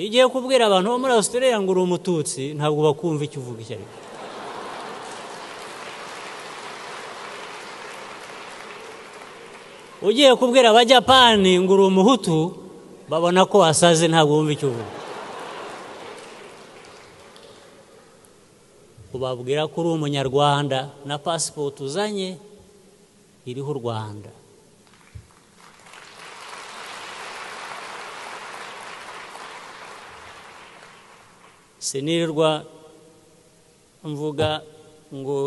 igiye kubwira abantu bo muri Australia ngo uri umututsi ntabwo bakumva icyo uvuga icyo ariko ugiye kubwira abajapani ngo uri umuhutu babona ko wasaze ntabwo bumva icyo uvuga ubabwira ko uri umunyarwanda na passport uzanye iriho u Rwanda sinirirwa mvuga ngo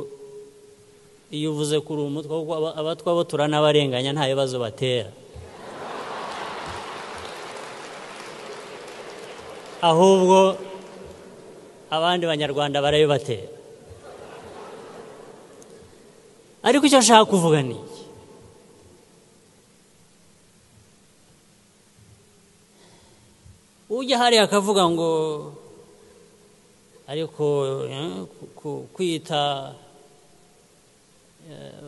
iyo uvuze kuri umutwe abatwa bo turanabarenganya nta bibazo batera ahubwo abandi banyarwanda barabibatera ariko icyo nshaka kuvuga ni iki ujya hariya akavuga ngo ariko kwita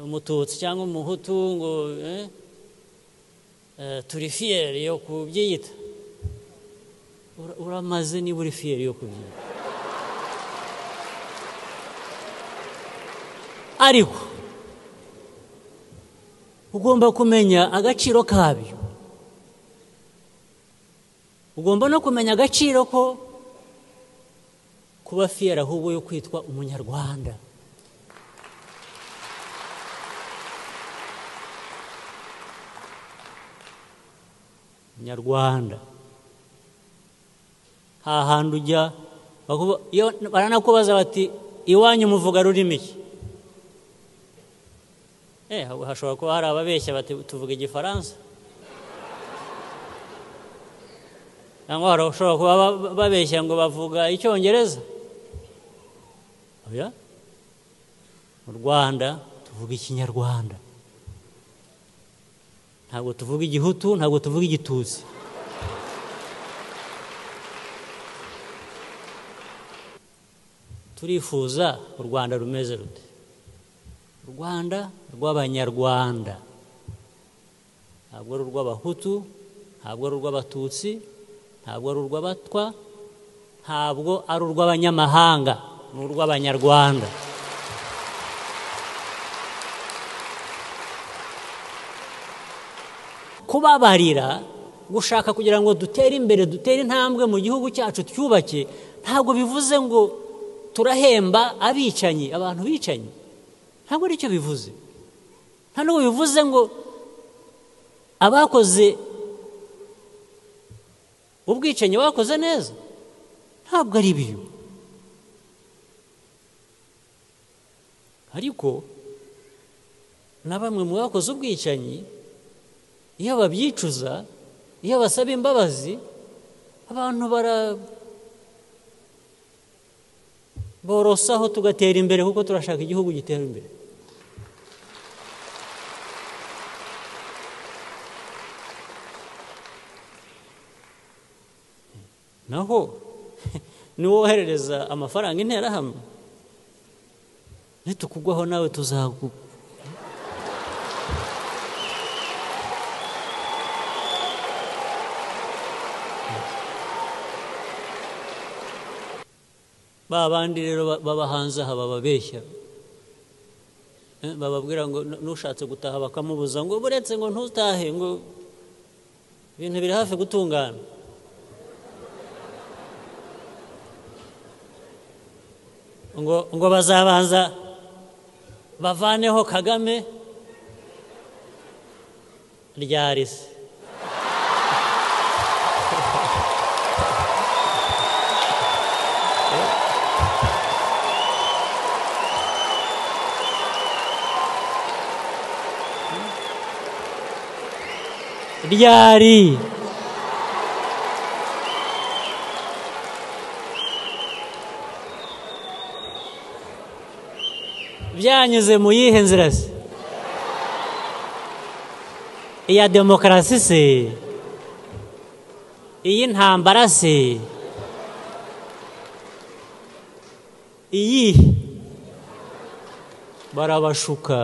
umututsi cyangwa umuhutu ngo turi fiyeri yo kubyiyita uramaze niba uri fiyeri yo kubyiyita ariko ugomba kumenya agaciro kabyo ugomba no kumenya agaciro ko kuba fiyeri ahubwo yo kwitwa umunyarwanda umunyarwanda hahandi ujya baranakubaza bati iwanyu muvuga rurimi ki hashobora kuba hari ababeshya bati tuvuga igifaransa cyangwa harashobora kuba babeshya ngo bavuga icyongereza oya mu Rwanda tuvuga ikinyarwanda ntabwo tuvuga igihutu ntabwo tuvuga igitutsi turifuza u Rwanda rumeze rute u Rwanda rw'abanyarwanda ntabwo ari urw'abahutu ntabwo ari urw'abatutsi ntabwo ari urw'abatwa ntabwo ari urw'abanyamahanga ni urw'abanyarwanda kubabarira gushaka kugira ngo dutere imbere dutere intambwe mu gihugu cyacu twubake ntabwo bivuze ngo turahemba abicanyi abantu bicanyi ntabwo ari cyo bivuze nta nubwo bivuze ngo abakoze ubwicanyi bakoze neza ntabwo ari biyo ariko na bamwe mu bakoze ubwicanyi iyo babyicuza iyo basaba imbabazi abantu borosaho tugatera imbere kuko turashaka igihugu gitera imbere naho niwoherereza amafaranga interahamwe nitukugwaho nawe tuzagu babandi rero baba hanze aha bababeshya bababwira ngo nushatse gutaha bakamubuza ngo buretse ngo ntutahe ngo ibintu biri hafi gutungana ngo bazabanza bavaneho Kagame ryari se ryari byanyuze mu yihe nzira se iya demokarasi se iyi ntambara se iyi barabashuka